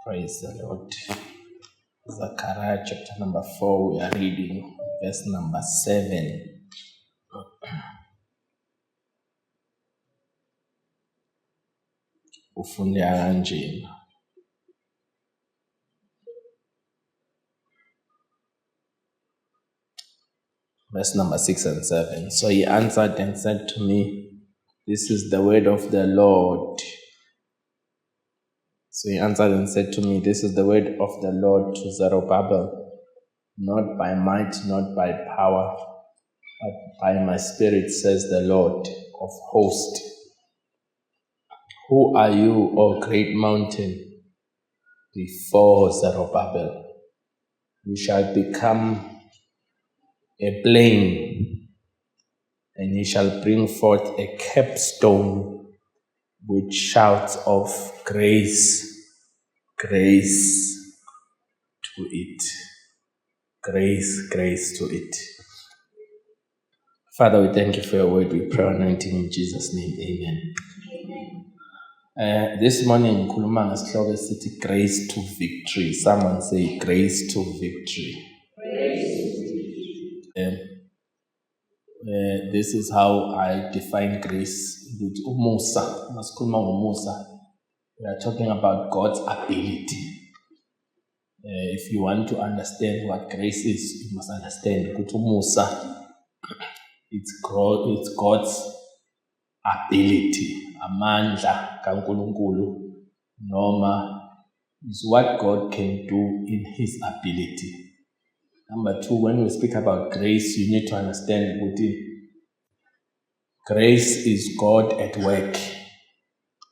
Praise the Lord. Zechariah chapter number 4, we are reading verse number 7. Ufundeka kanjena. Verse number 6 and 7. So he answered and said to me, "This is the word of the Lord." So he answered and said to me, "This is the word of the Lord to Zerubbabel, not by might, not by power, but by my spirit, says the Lord of hosts. Who are you, O great mountain? Before Zerubbabel, you shall become a plain, and he shall bring forth a capstone with shouts of grace, grace to it. Grace, grace to it." Father, we thank you for your word. We pray anointing in Jesus' name. Amen. This morning, ngikhuluma ngesihloko esithi grace to victory. Someone say grace to victory. This is how I define grace. With umusa, masikhuluma ngomusa, we are talking about God's ability. If you want to understand what grace is, you must understand ukuthi umusa, it's God's ability, amandla kaNkulunkulu, noma is what God can do in his ability. Number 2, when we speak about grace, you need to understand that grace is God at work.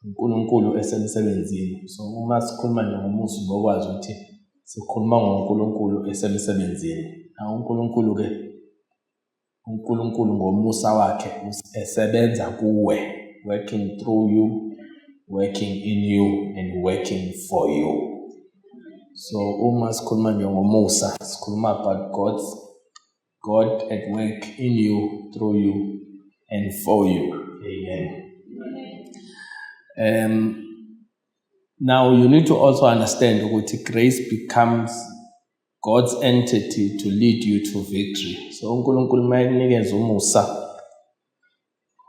uNkulunkulu esemsebenzini. So uma sikhuluma ngomusa ngokwazi ukuthi sikhuluma ngoNkulunkulu esemsebenzini. uNkulunkulu ke uNkulunkulu ngomusa wakhe esebenza kuwe, working through you, working in you, and working for you. So uma sikhuluma ngomusa, sikhuluma about God at work in you, through you, and for you. Amen. Now you need to also understand that grace becomes God's entity to lead you to victory. So uNkulunkulu makunikeza umusa,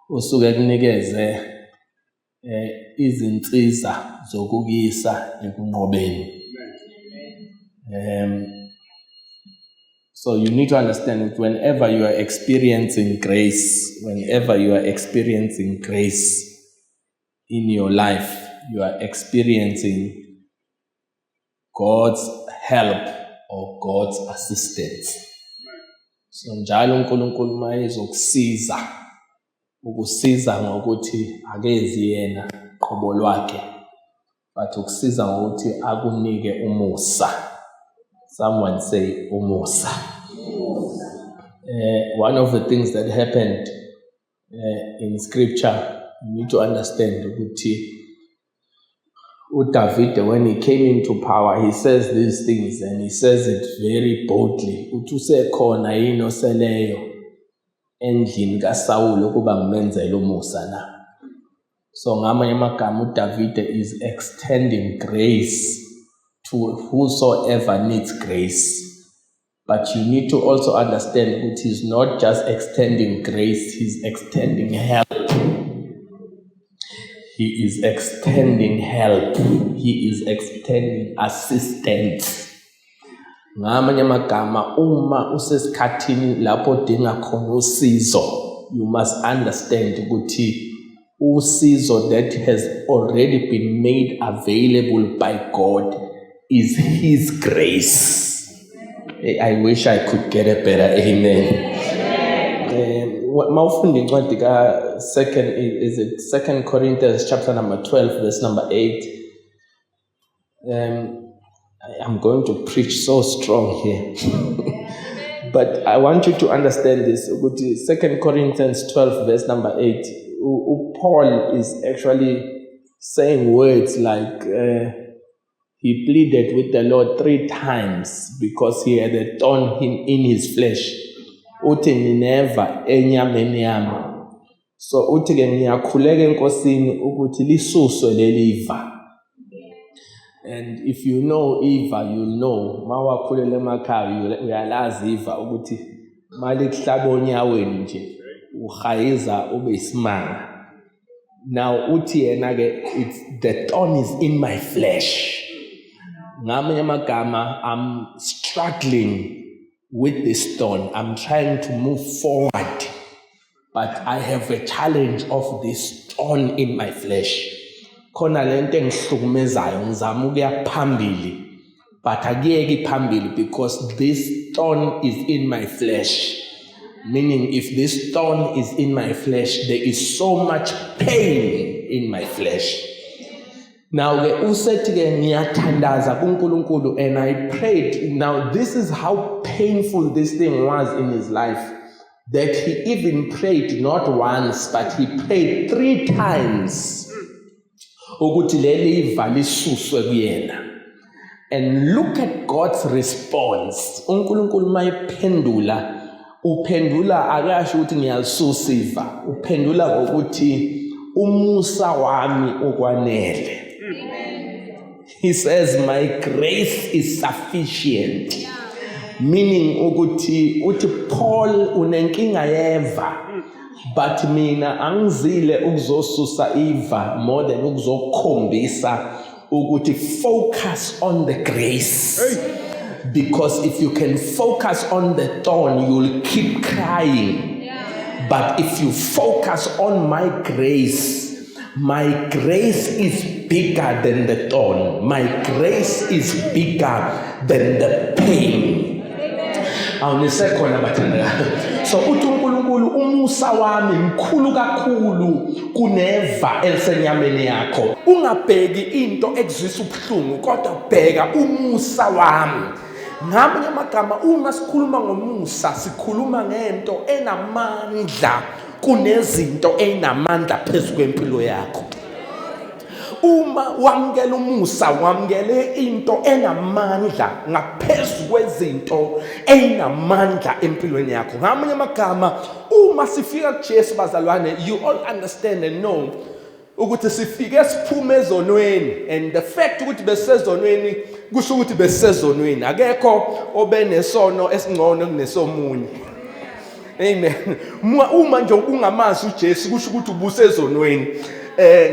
usuke kunikeze izinsiza zokukuyisa ekunqobeni. So you need to understand that whenever you are experiencing grace in your life, you are experiencing God's help or God's assistance. So njalo uNkulunkulu mayezokusiza, ukusiza ngokuthi akezi yena qobo lwakhe, but ukusiza ngokuthi akunike umusa. Someone say umusa. One of the things that happened in scripture, you need to understand ukuthi David, when he came into power, he says these things and he says it very boldly. Uthi usekhona yini oseleyo endlini kaSawule ukuba ngimenzele umusa na. So ngamanye amagama David is extending grace to whosoever needs grace. But you need to also understand that he's not just extending grace, he's extending help. He is extending help. He is extending assistance. Ngamanye amagama uma usesikhathini lapho udinga khona usizo, you must understand ukuthi usizo that has already been made available by God is his grace. I wish I could get a better amen. Mawufunda incwadi ka Second Corinthians chapter number 12 verse number 8. I'm going to preach so strong here. But I want you to understand this. 2 Corinthians 12 verse number 8. Paul is actually saying words like he pleaded with the Lord 3 times because he had a thorn in his flesh. Uthi nineva enyameni yami. So uthi ke ngiyakhuleka enkosini ukuthi lisuswe leliva. And if you know Eva, you'll know. Mawakhulela emakhaya uyalazi Eva ukuthi mali kuhlaba onyaweni nje uhayiza ube isimanga. Now uthi yena ke it's the thorn is in my flesh. Ngamanye amagama I'm struggling with this thorn. I'm trying to move forward, but I have a challenge of this thorn in my flesh. Khona lento engihlukumezayo ngizama ukuya phambili, but akuyeki phambili because this thorn is in my flesh. Meaning if this thorn is in my flesh, there is so much pain in my flesh. Now usethi ke ngiyathandaza kuNkulunkulu, and I prayed. Now this is how painful this thing was in his life, that he even prayed not once, but he prayed 3 times ukuthi leli iva lisuswe kuyena. And look at God's response. uNkulunkulu mayiphendula, uphendula akasho ukuthi ngiyalisusa iva, uphendula ngokuthi umusa wami okwanele. He says my grace is sufficient. Meaning uthi Paul unenkinga yeva, but mina angizile ukuzosusa iva more than ukuzokhombisa ukuthi focus on the grace. Because if you can focus on the thorn, you'll keep crying. But if you focus on my grace is bigger than the thorn. My grace is bigger than the pain. So uthi uNkulunkulu umusa wami mkhulu kakhulu kuneva elisenyameni yakho. Ungabheki into ekuzwisa ubuhlungu, kodwa bheka umusa wami. Ngamanye amagama uma sikhuluma ngomusa sikhuluma ngento enamandla kunezinto enamandla phezulu kwempilo yakho. Uma wamukela umusa, wamukele into enamandla ngaphezulu kwezinto enamandla empilweni yakho. Ngamanye amagama uma sifika kuJesu bazalwane, you all understand and know ukuthi sifike siphume ezonweni, and the fact ukuthi besezonweni kusho ukuthi besezonweni. Akekho obenesono esingcono kunesomunye. Amen. Uma nje ungamazi uJesu kusho ukuthi ubusezonweni.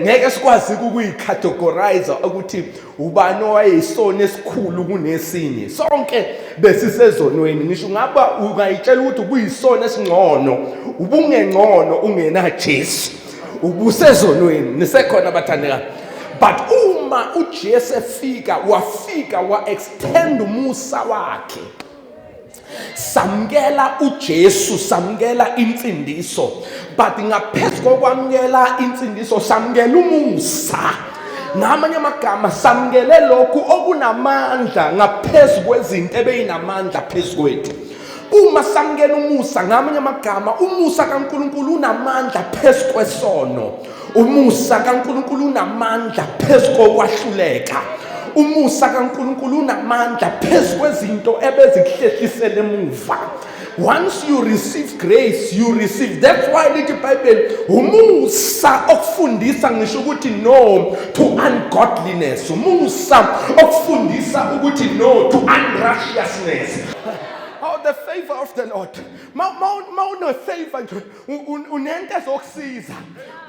Ngeke sikwazi ukuyicategorize ukuthi ubani owayisona esikhulu kunesinye. Sonke besisezonweni. Ngisho ngaba ungayitshela ukuthi ubuyisona esingcono, ubungengcono ungena Jesu. Ubusezonweni nisekhona bathandeka. But uma uJesu wafika wa-extend umusa wakhe, samukela uJesu, samukela insindiso, but ngaphezu kokwamukela insindiso samukela umusa. Ngamanye amagama samukele lokhu okunamandla ngaphezu kwezinto ebeyinamandla phezu kwethu. Uma samukela umusa, ngamanye amagama umusa kaNkulunkulu unamandla phezu kwesono. Umusa kaNkulunkulu unamandla phezu kokwahluleka. Umusa kaNkulunkulu unamandla phezu kwezinto ebezikuhlehlisele emuva. Once you receive grace, you receive. That's why lithi iBhayibheli umusa okufundisa ngisho ukuthi no to ungodliness. Umusa okufundisa ukuthi no to unrighteousness. Oh, the favor of the Lord. Mawuno favor nje unento ezokusiza.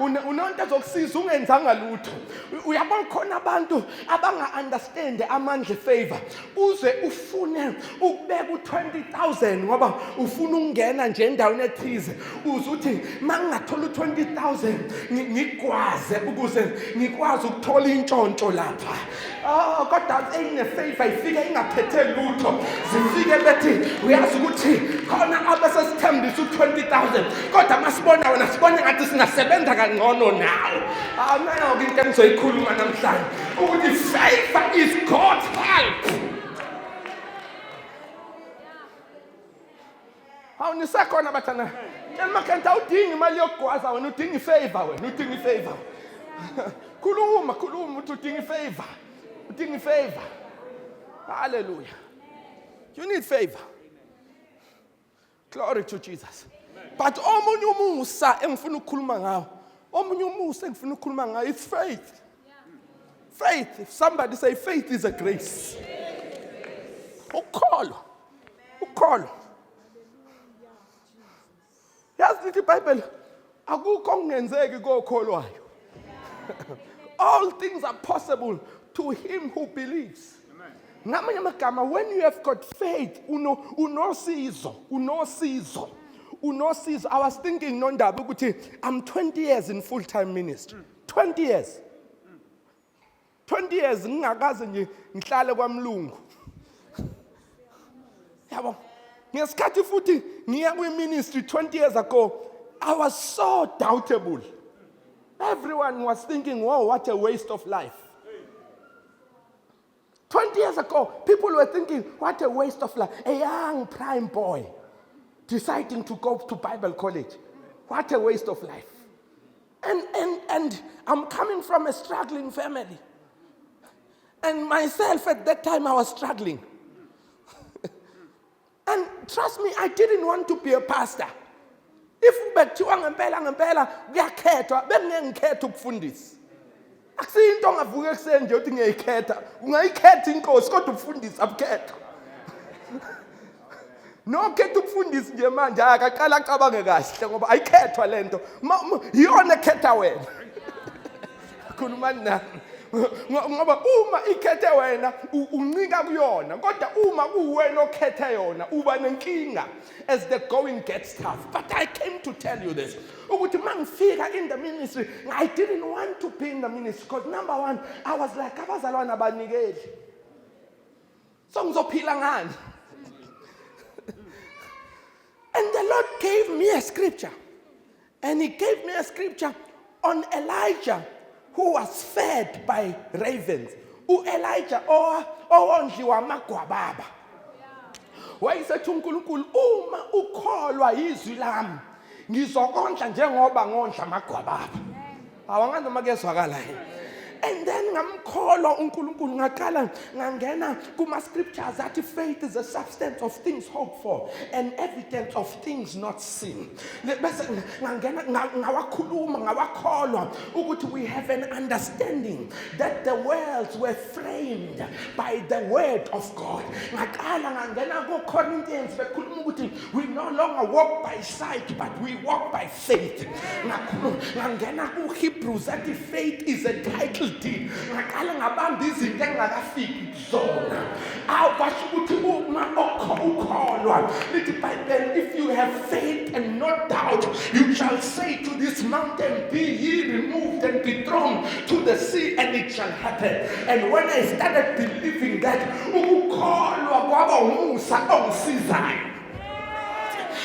Unento ezokusiza ungenzanga lutho. Uyabona khona abantu abanga understand amandla favor. Uze ufune ukubeka u20,000 ngoba ufuna ukungena nje endaweni ethize. Uze uthi mangingathola u20,000 ngikwaze ukuze ngikwazi ukuthola intshontsho lapha. Kodwa ene favor ifike ingaphethe lutho. Zifike bethi uyazi ukuthi khona abasesithembisa u20,000 kodwa masibona wena sibona ngathi singasebenza kangcono nawo. Mina into engizoyikhuluma namhlanje ukuthi favor is God's help. Awunisekhona bathana. Emakhanda udinga imali yokugwaza wena udinga ifavor wena udinga ifavor. Khuluma uthi udinga ifavor. Udinga ifavor. Hallelujah. You need favor. Glory to Jesus. But omunye umusa engifuna ukukhuluma ngawo. Omunye umusa engifuna ukukhuluma ngawo is faith. Faith, if somebody say faith is a grace. Ukholo. Yazi lithi iBhayibheli akukho okungenzeki kokholwayo. All things are possible to him who believes. Ngamanye amagama, when you have got faith, unosizo. I was thinking nondaba ukuthi I'm 20 years in full-time ministry. 20 years. 20 years ngingakaze nje ngihlale kwaMlungu. Yabo. Ngesikhathi futhi ngiya kwi-ministry 20 years ago, I was so doubtable. Everyone was thinking, "Whoa, what a waste of life." 20 years ago, people were thinking, "What a waste of life." A young prime boy deciding to go to Bible college. What a waste of life. And I'm coming from a struggling family. And myself at that time, I was struggling. And trust me, I didn't want to be a pastor. If bekuthiwa ngempela kuyakhethwa, bengingekhetha ukufundisa. Akusiyinto ongavuka ekuseni nje uthi ngiyayikhetha. Ungayikhetha inkosi kodwa ukufundisa abukhethwa. Nokhetha ukufundisa nje manje akaqala acabange kahle ngoba ayikhethwa lento. Yiyona ekhetha wena. Khuluma nami. Ngoba uma ikhethe wena uncika kuyona kodwa uma kuwena okhethe yona uba nenkinga as the going gets tough. But I came to tell you this ukuthi mangifika in the ministry, I didn't want to be in the ministry because number one, I was like abazalwana abanikeli, so ngizophila ngani. And the Lord gave me a scripture, and he gave me a scripture on Elijah who was fed by ravens. Elijah owondliwa amagwababa. Wayesethi uNkulunkulu, uma ukholwa izwi lami ngizokondla njengoba ngondla amagwababa. Awangani noma kezwakala yini. And then ngamkholwa uNkulunkulu ngaqala ngangena kuma scriptures that faith is a substance of things hoped for and evidence of things not seen. Bese ngangena ngawakholwa ukuthi we have an understanding that the worlds were framed by the word of God. Ngaqala ngangena ku Corinthians bekhuluma ukuthi we no longer walk by sight but we walk by faith. Ngangena ku Hebrews that faith is a title deed. Ngaqala ngabamba izinto engakafiki zona. Awasho ukuthi uma ukholwa lithi iBhayibheli, if you have faith and not doubt, you shall say to this mountain, be ye removed and be thrown to the sea, and it shall happen. And when I started believing that, ukholwa kwaba umusa ongisizayo.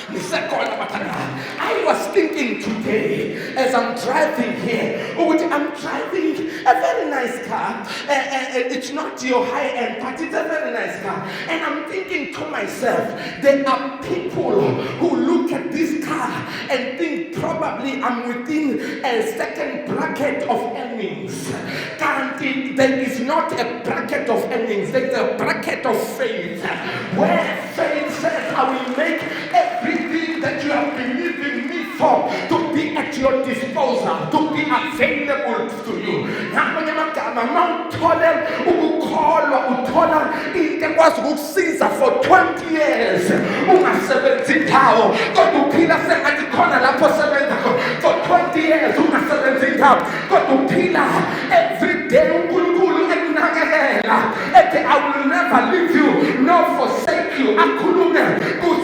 I was thinking today as I'm driving here, I'm driving a very nice car. It's not your high end, but it's a very nice car. And I'm thinking to myself, there are people who look at this car and think probably I'm within a second bracket of earnings. There is not a bracket of earnings, there's a bracket of faith. Where faith says, I will make everything that you have believed in me for to be at your disposal, to be available to you. For 20 years, for 20 years, every day, I will never leave you nor forsake you.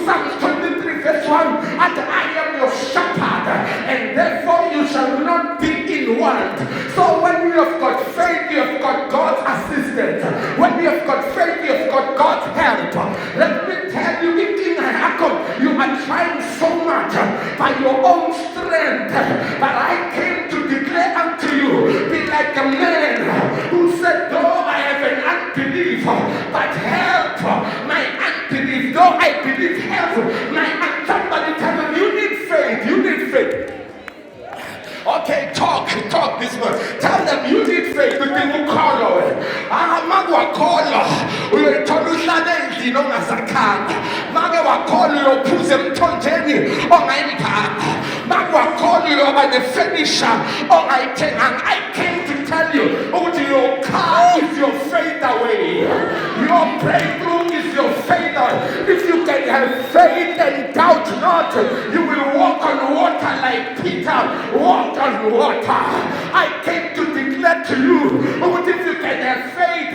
Psalms 23 verse 1, and I am your shepherd, and therefore you shall not be in want. So when you have got faith, you have got God's assistance. When you have got faith, you have got God's help. Let me tell you, you are trying so much by your own strength, but I came to declare unto you, be like a man who said, though I have an unbelief, but help my unbelief. Though I believe, help my unbelief. Somebody tell them, you need faith, you need faith. Okay, talk this one. Tell them you need faith to be call it. Magwa call we tolusane ndino ngasakhanga. Magwa call you phuze mthonjeni ongayipha. Magwa call you by the finisher ongayithenga. I came to tell you, your car is your faith away. Your breakthrough is your faith away. If you can have faith and doubt not, you will walk on water like Peter walked on water. I came to declare to you, if you can have faith,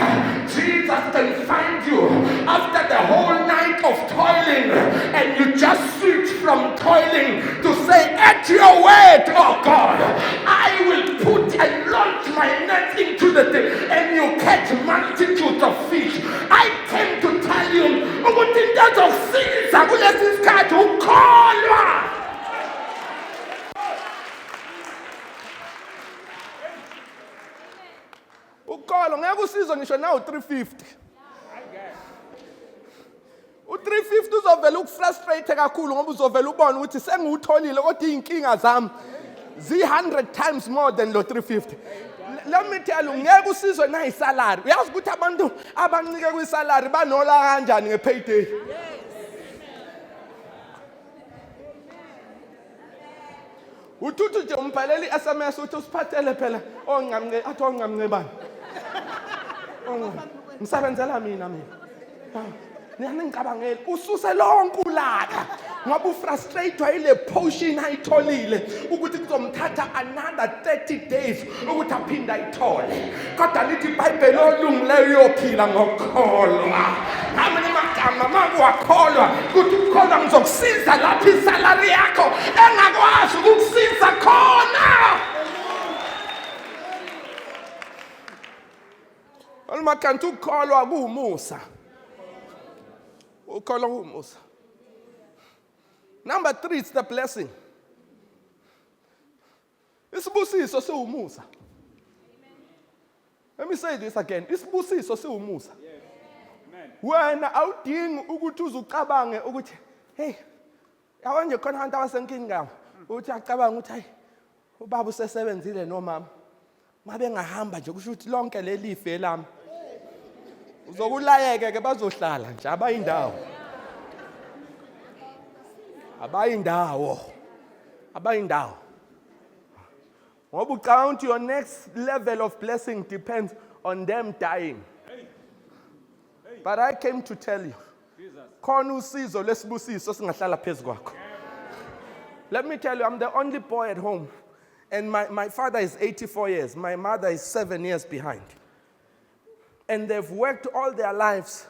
Jesus can find you after the whole night of toiling, and you just switch from toiling to say, at your word, oh God, I will put and launch my net into the deep, and you catch multitudes of fish. I came to tell you, in that of sins, I will let this guy to call you. Ukolo ngeke usizwe ngisho nawo 350. U350 uzovela ukufrustrate kakhulu ngoba uzovela ubona ukuthi sengiwutholile kodwa inkinga zami zi100 times more than lo 350. Let me tell you, ngeke usizwe nayisalary. Uyazi ukuthi abantu abancike kwisalary banola kanjani ngepayday. Uthuthi nje umbhalela iSMS uthi usiphathele phela ongamnce athi ongamncebani. Ngisebenzela mina. Ngiyangicabangela ususe lonke ulaka ngoba ufrustrated ile potion ayitholile ukuthi kuzomthatha another 30 days ukuthi aphinde ayithole. Kodwa lithi iBhayibheli olungileyo uyophila ngokukholwa. Nami nimagama makuwakholwa ukuthi ukukholwa ngizokusiza lapha isalary yakho engakwazi ukukusiza khona. Olmakanti ukukholwa kuumusa. Ukholwa kuumusa. Number 3 is the blessing. Isibusiso siwumusa. Let me say this again. Isibusiso siwumusa. Wena awudingi ukuthi uzucabange ukuthi hey yawanje khona abantu abasenkinga uthi acabanga ukuthi hayi ubaba usesebenzile nomama mabe ngahamba nje kusho ukuthi lonke lelife elami uzokulayeke ke bazohlala nje abayindawo ngoba ucount your next level of blessing depends on them dying. But I came to tell you, khona usizo lesibusiso singahlala phezu kwakho. Let me tell you, I'm the only boy at home, and my father is 84 years, my mother is 7 years behind. And they've worked all their lives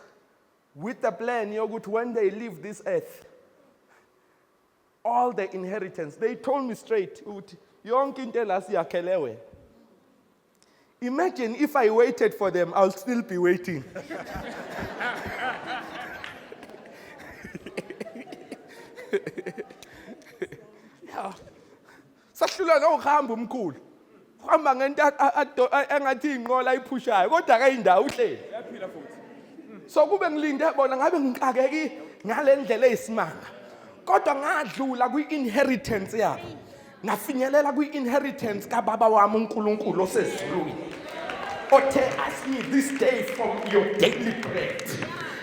with the plan, when they leave this earth, all the inheritance, they told me straight, imagine if I waited for them, I'll still be waiting. Sahlula nokuhamba umkhulu. Uhamba ngento engathi inqola iphushayo kodwa akayindawo uhleli. Uyaphila futhi. So kube ngilinde bona ngabe ngikakeki ngalendlela eyisimanga. Kodwa ngadlula kwi-inheritance yabo. Nafinyelela kwi-inheritance kababa wami uNkulunkulu osezulwini. Othe ask me this day from your daily bread.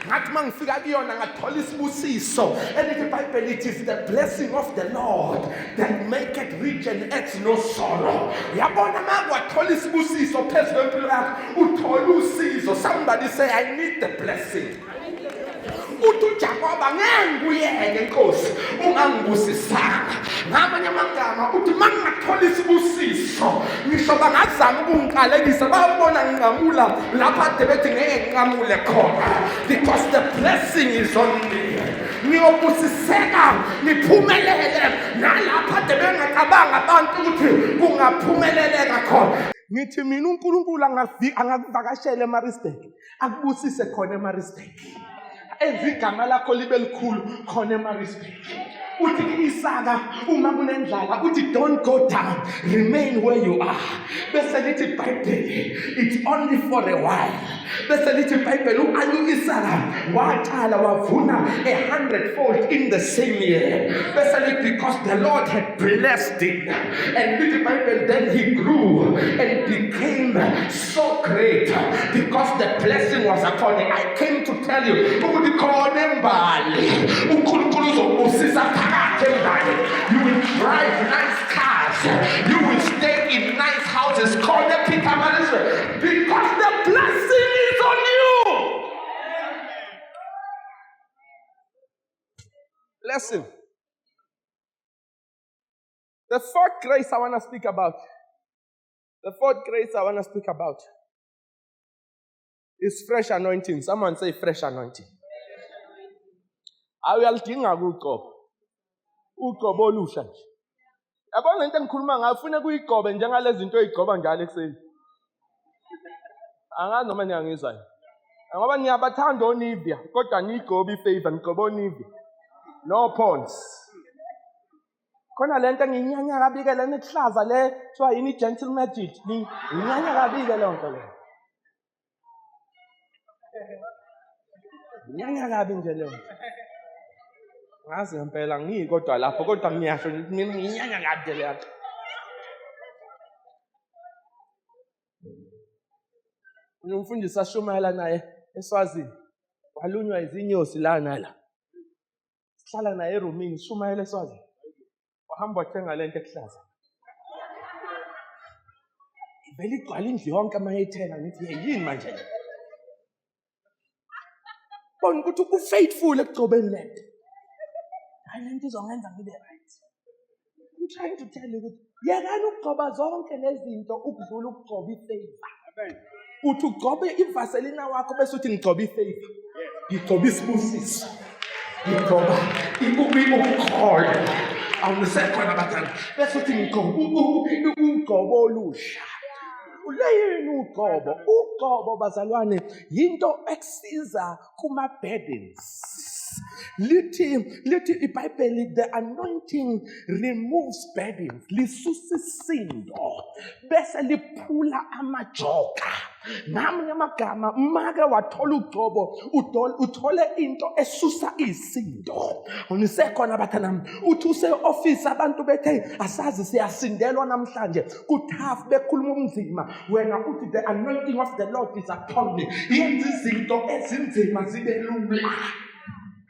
Ngathi mangifika kuyona ngathola isibusiso elithi iBhayibheli it is the blessing of the Lord that maketh rich and adds no sorrow. Yabona makwathola isibusiso phezu kwempilo yakho uthola usizo. Somebody say I need the blessing. Uthi uJakoba ngengiyeke Nkosi ungangibusisanga. Ngamanye amagama uthi mangingathola isibusiso ngisho bangazama ukungiqalekisa babona nginqamula lapha de bethi ngeke nginqamule khona because the blessing is on me. Ngiyobusiseka ngiphumelele nalapha de bengacabanga abantu ukuthi kungaphumeleleka khona. Ngithi mina uNkulunkulu angakuvakashela eMaritzburg akubusise khona eMaritzburg. Ezigama lakho libe likhulu khona eMaritzburg. Uthi Isaka uma kunendlala uthi don't go down, remain where you are. Bese lithi iBhayibheli it's only for a while. Bese lithi iBhayibheli u-Isaka waqala wavuna 100-fold in the same year. Bese lithi because the Lord had blessed him, and lithi iBhayibheli then he grew and became so great because the blessing was upon him. I came to tell you ukuthi khona embali uNkulunkulu uzobusisa. You will drive nice cars. You will stay in nice houses called the Peter Ministry because the blessing is on you. Listen. The fourth grace I want to speak about. Is fresh anointing. Someone say fresh anointing. Awuyalidinga uqobo. Uqobo olusha nje. Yabona lento engikhuluma ngayo ufuna kuyigobe njengalezi zinto ezigoba njalo ekseni. Angazi noma niyangizwa. Ngoba niyabathanda oNivia kodwa niyigobe iFavor nigobe oNivia. No Pons. Khona lento enginyanya kabi ke lena ehlaza le kuthiwa yini gentle magic. Nginyanya kabi ke lonto le. Nginyanya kabi nje le. Ngazi ngempela ngiyikodwa lapho kodwa ngiyasho mina nginyanya kabi le. Umfundisi ashumayela naye eSwazini. Walunywa izinyosi la nala. Sihlala naye erumini shumayela eSwazini. Wahamba wathenga lento ehlaza. Vele igcwala indlu yonke ama yithenga ngithi yini manje? Bona ukuthi ufaithful ekugcobeni lento. Hayi lento izongenza ngibe right. I'm trying to tell you ukuthi yakani ukugcoba zonke lezi zinto ukudlula ukugcoba iFavor. Amen. Uthi ugcobe ivaselina wakho bese uthi ngigcoba iFavor. Ngigcoba isibusiso. Ngigcoba ukukholwa. Awusekhona abathanda. Bese uthi ngigcoba ugcobo olusha. Uleyini ugcobo? Ugcobo bazalwane yinto eksisiza kuma burdens. Lithi iBhayibheli the anointing removes burdens, lisusa isisindo bese liphula amajoka. Ngamanye amagama make wathola ugcobo uthole into esusa isindo. Unisekhona abathana uthi use-office abantu bethe asazi siyasindelwa namhlanje kuthafu bekhuluma umzima wena uthi the anointing of the Lord is upon me. Yenza izinto ezinzima zibe lula.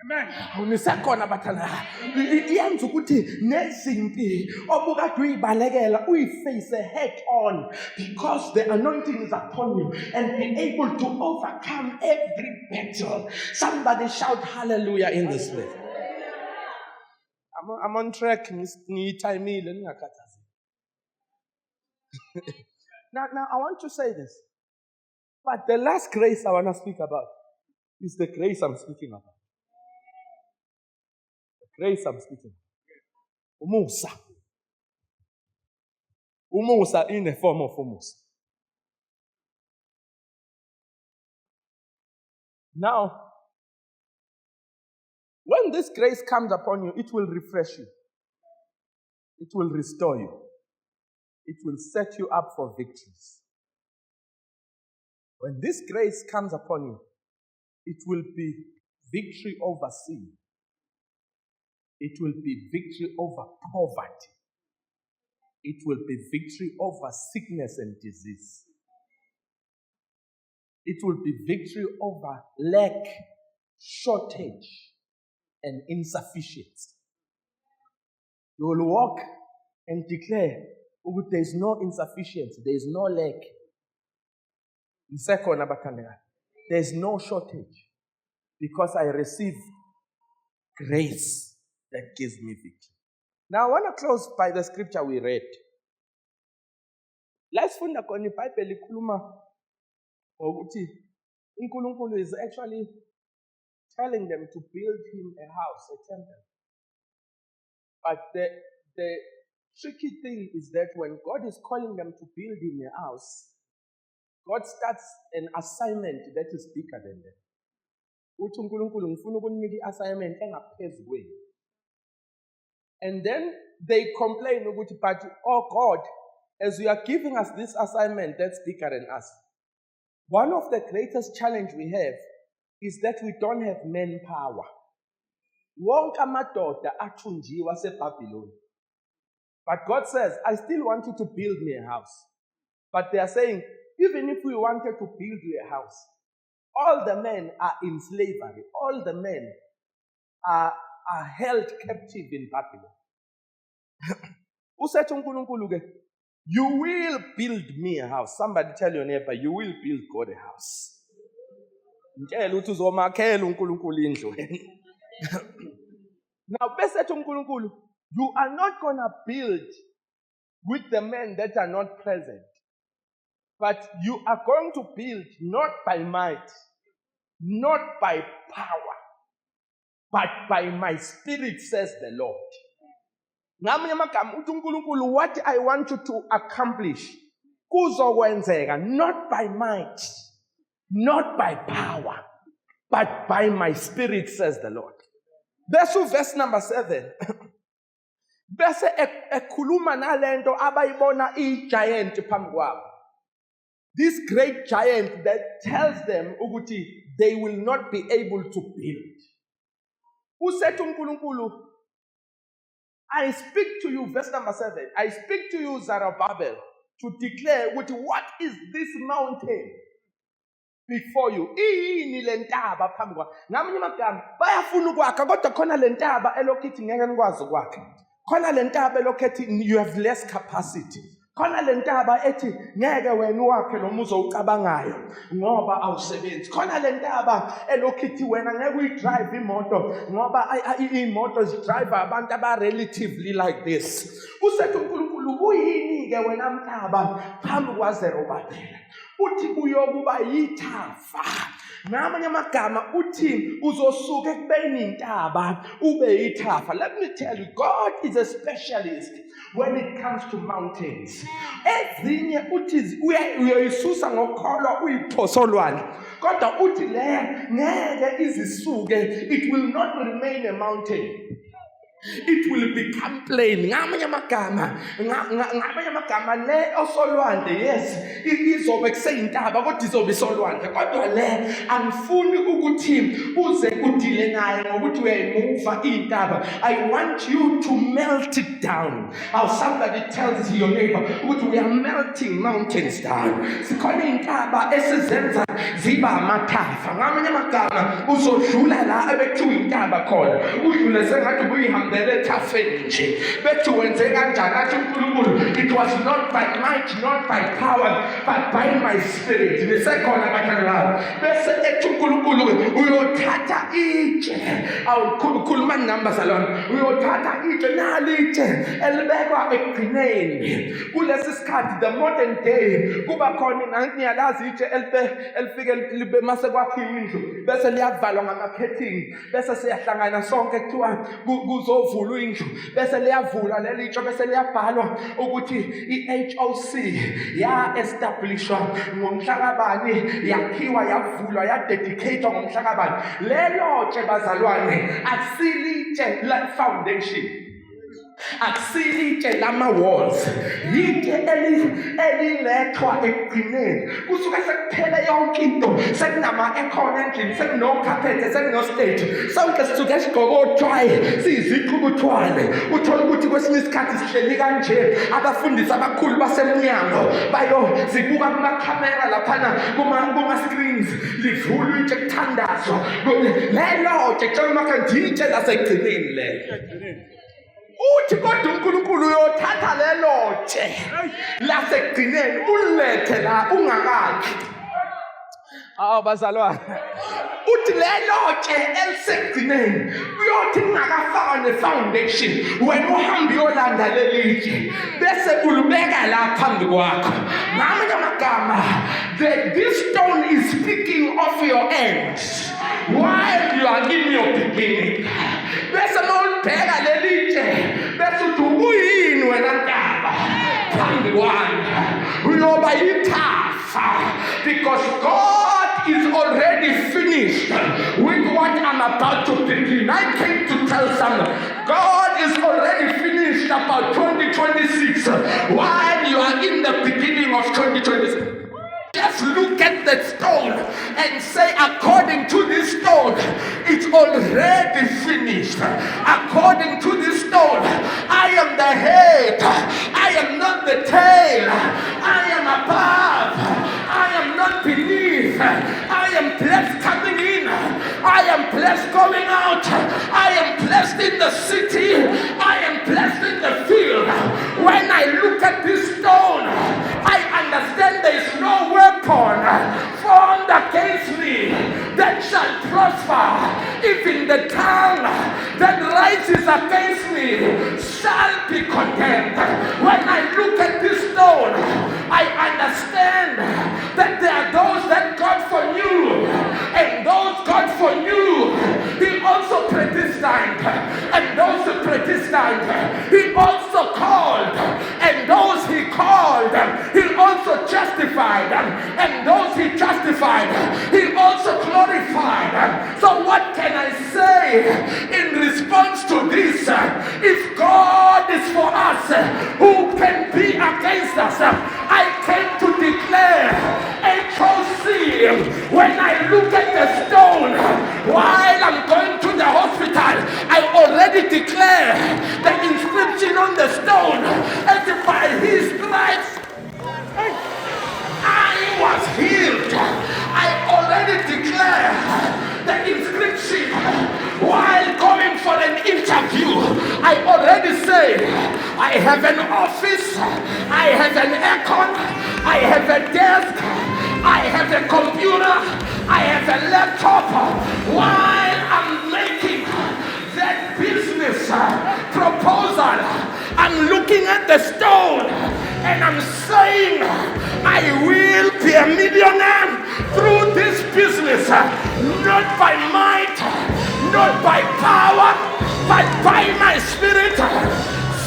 Amen. Unisekhona bathana iyenza ukuthi nezimpi obukade uyibalekela uyiface head on because the anointing is upon you and be able to overcome every battle. Somebody shout hallelujah in this place. I'm on track. Ngiyithayimile ningakhathazi. Now I want to say this. But the last grace I want to speak about is the grace I'm speaking about. Grace I'm speaking. Umusa. Umusa in the form of umusa. Now, when this grace comes upon you, it will refresh you. It will restore you. It will set you up for victories. When this grace comes upon you, it will be victory over sin. It will be victory over poverty. It will be victory over sickness and disease. It will be victory over lack, shortage, and insufficiency. You will walk and declare, there is no insufficiency, there is no lack. There is no shortage because I receive grace that gives me victory. Now I want to close by the scripture we read. Let's find out in the Bible uNkulunkulu is actually telling them to build him a house, a temple. But the tricky thing is that when God is calling them to build him a house, God starts an assignment that is bigger than them. Uthi uNkulunkulu ngifuna ukunika i-assignment engaphezulu kwenu. And then they complain, but oh God, as you are giving us this assignment that's bigger than us, one of the greatest challenge we have is that we don't have manpower. Wonke amadoda athunjiwe aseBhabhiloni. But God says, I still want you to build me a house. But they are saying, even if we wanted to build you a house, all the men are in slavery. All the men are held captive in Babylon. Usethi uNkulunkulu ke, you will build me a house. Somebody tell your neighbor, you will build God a house. Mtshela ukuthi uzomakhela uNkulunkulu indlu. Now, besethi uNkulunkulu, you are not going to build with the men that are not present. But you are going to build not by might, not by power, but by my spirit, says the Lord. Ngamanye amagama uthi uNkulunkulu, what I want you to accomplish kuzokwenzeka not by might, not by power, but by my spirit, says the Lord. Bese verse number 7. Bese ekhuluma nalento abayibona giant phambi kwabo. This great giant that tells them ukuthi they will not be able to build. Usethi uNkulunkulu, I speak to you, verse number 7. I speak to you, Zerubbabel, to declare what is this mountain before you. Ini lentaba phambi kwakho. Ngamanye amagama bayafuna ukwakha kodwa khona lentaba elokithi ngeke nikwazi ukwakha. Khona lentaba elokithi you have less capacity. Khona lentaba ethi ngeke wena wakhe lo muzo ucabangayo ngoba awusebenzi. Khona lentaba elokithi wena ngeke uyidrive imoto ngoba imoto zidrive abantu aba relatively like this. Usethi uNkulunkulu kuyini ke wena mntaba phambi kwaZerubabel? Uthi uyokuba yithafa. Ngamanye amagama uthi uzosuka ekubeni intaba ube yithafa. Let me tell you, God is a specialist when it comes to mountains. Ezinye uthi uyoyisusa ngokholwa uyiphosolwane. Kodwa uthi le ngeke izisuke, it will not remain a mountain. It will become plain. Ngamanye amagama le osolwandle, yes, izobe kuseyintaba kodwa izobe isolwandle. Kodwa le angifuni ukuthi uze udile naye ngokuthi uyayimuva intaba. I want you to melt it down. How somebody tells your neighbor ukuthi we are melting mountains down. Sikhona intaba esizenza ziba amathafa. Ngamanye amagama uzodlula la ebekuthiwa intaba khona. Udlule sengathi ubuyihamba it was not by might, not by power, but by my spirit. The second uyothatha itshe awukhuluma numbers alone. Uyothatha itshe nalitshe elibekwa ekugcineni. Kulesi sikhathi the modern day kuba khona ngiyalazi itshe elifike libe mase kwakhiwa indlu bese liyavalwa ngamakhething bese siyahlangana sonke kuthiwa kuzovula indlu bese liyavula leli itshe bese liyabhalwa ukuthi iHOC ya establishwa ngomhlakabani yakhiwa yavulwa ya dedicated ngomhlakabani. Lelo tshe bazalwane asilitshe la foundation, akusiyitshe lama walls, yitshe elilethwa ekugcineni. Kusuka sekuphela yonke into, sekunama aircon engine, sekunokhaphethe, sekunostage, sonke sisuke sigqoke otshwaye siyiziqhubuthwane. Uthola ukuthi kwesinye isikhathi sihleli kanje abafundisi abakhulu basemnyango zibuka kumakhamera laphana kuma-screens, livulwe itshe kuthandazwa. Lelo tshe kutshela umakhanti yitshe lasekugcineni leyo. Uthi kodwa uNkulunkulu uyothatha lelo tshe lasekugcineni ulethe la ungakakhi. Bazalwane, uthi lelo tshe elisekugcineni uyothi ngakafaka ne-foundation wena uhambe uyolanda lelitshe bese ulubeka la phambi kwakho. Ngamanye amagama this stone is speaking of your end while you are in your beginning. Bese mawulibheka lelitshe bese uthi uyini wena ntaba phambi kwami uyoba yithafa, because God is already finished with what I'm about to begin. I came to tell someone, God is already finished about 2026 while you are in the beginning of 2026. Just look at that stone and say, according to this stone, it's already finished. According to this stone, I am the head. I am not the tail. I am above. I am not beneath. I am blessed coming in. I am blessed going out. I am blessed in the city. I am blessed in the field. formed against me that shall prosper. Even the tongue that rises against me shall be condemned. When I look at this stone, I understand that there are those that God foreknew, and those God foreknew, He also predestined, and those He predestined, He also called, and those He called, He also justified, and those He justified, He also glorified. So what can I say in response to this? If God is for us, who can be against us? I came to declare HOC. When I look at the stone, while I'm going to the hospital, I already declare the inscription on the stone, as if by His stripes I was healed. I already declare the inscription while going for an interview. I already say I have an office, I have an aircon, I have a desk, I have a computer, I have a laptop. While I'm making that business proposal, I'm looking at the stone and I'm saying I will be a millionaire through this business, not by might, not by power, but by my spirit,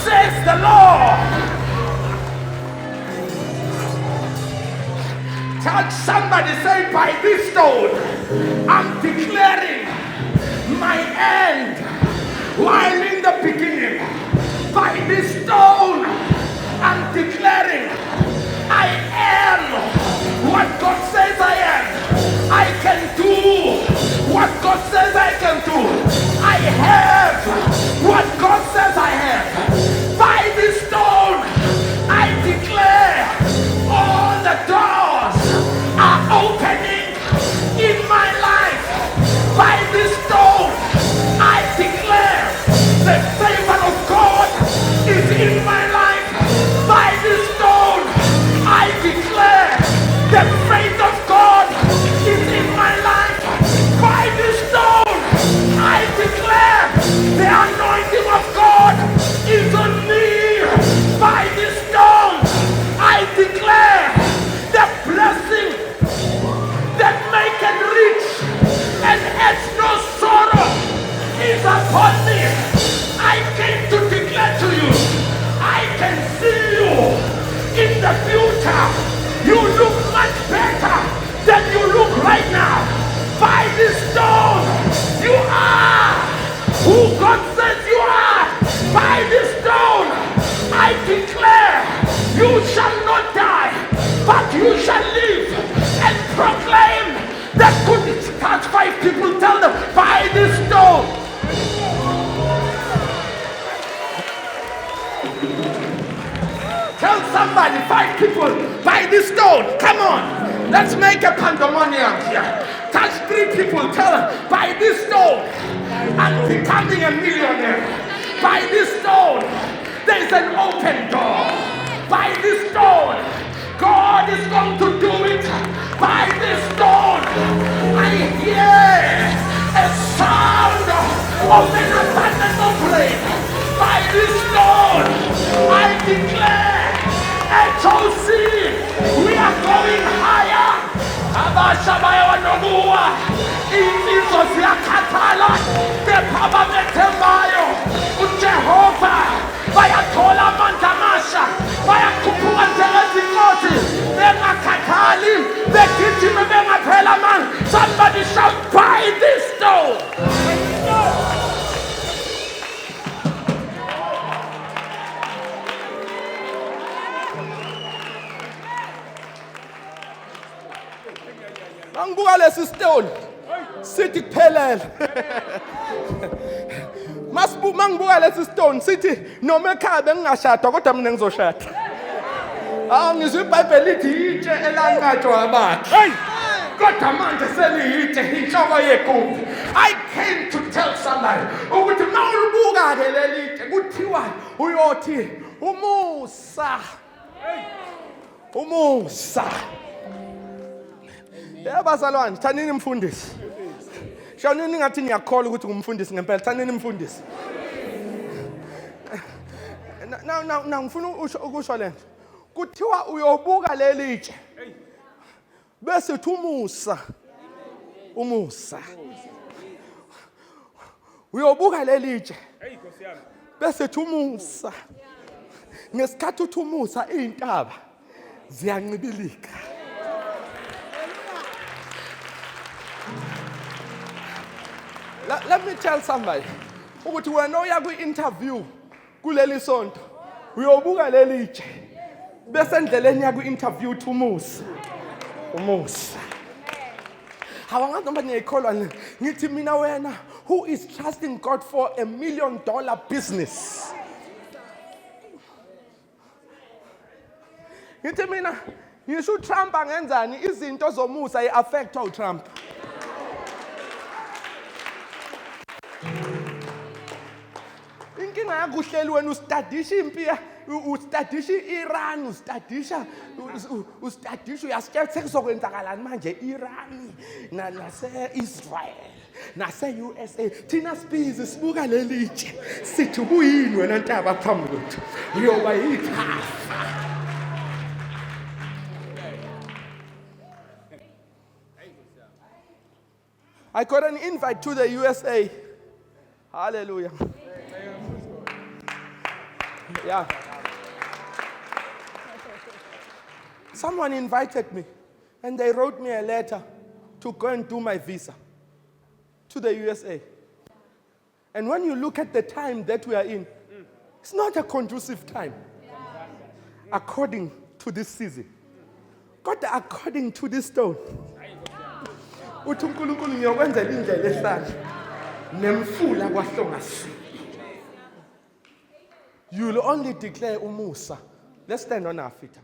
says the Lord. Tell somebody, say, by this stone, I'm declaring my end while in the beginning. By this stone, I'm declaring I am what God says I am. I can do what God says I can do. I have what God says I have. By this stone, I declare all the doors are opening in my life. By this stone, I declare the favor of God is in my life. By this stone, I declare the faith of God is in my life. By this stone, I declare the anointing of God is on me. By this stone, I declare the blessing that maketh rich and adds no sorrow is upon me. I came to declare to you, I can see you in the future. You look much better than you look right now. By this stone, you are who God says you are. By this stone, I declare you shall not die, but you shall live and proclaim that could touch 5 people. Tell them, by this stone. Tell somebody, 5 people, by this stone. Come on, let's make a pandemonium here. Touch 3 people, tell them, by this stone, I'm becoming a millionaire. By this stone, there's an open door. By this stone, God is going to do it. By this stone, I hear a sound of an abundant rain. By this stone, I declare HOC, we are going higher. Abashabaya wanobua, insizwa ziyakhathala, bephaba bethembayo, uJehova bayathola amandla amasha, bayakhuphuka njengezinkosi, bengakhathali, begijime bengaphela amandla. Somebody shout, by this stone. Mangibuka lesi stone sithi kuphelele. Mangibuka lesi stone sithi noma ekhaya bengingashada kodwa mina ngizoshada. Ngizwe iBhayibheli lithi itshe elanqatshwa abakhe. Kodwa manje seliyitshe inhloko yegumbi. I came to tell somebody ukuthi mawulibuka ke leli itshe kuthiwa uyothi umusa. Umusa. Bazalwane, thanini mfundisi. Shawunini ngathi niyakholwa ukuthi ngumfundisi ngempela. Thanini mfundisi. Now ngifuna ukusho lento. Kuthiwa uyobuka lelitshe. Bese uthi umusa. Uyobuka lelitshe. Bese uthi umusa. Ngesikhathi uthi umusa izintaba ziyancibilika. Let me tell somebody. Ukuthi wena oya ku-interview kuleli sonto uyobuka lelitshe bese endleleni ya ku-interview uthi umusa. Hawangazi noma niyayikholwa le ngithi mina wena who is trusting God for $1 million business. Ngithi mina ngisho uTrump angenzani izinto zomusa i-affectwa uTrump. Inkinga yakuhleli wena ustadisha impi ustadisha iIran ustadisha uyasitshela sekuzokwenzakalani manje iIran nase-Israel nase-USA thina sibhizi sibuka lelitshe sithi kuyini wena ntaba phambi kwethu uyoba yithafa. I got an invite to the USA. Hallelujah. Yeah. Someone invited me and they wrote me a letter to go and do my visa to the USA. And when you look at the time that we are in, it's not a conducive time according to this season. God, according to this stone. Uthi uNkulunkulu ngiyokwenzela indlela ehlala nemfula kwahlongasi. You'll only declare umusa. Let's stand on our feet.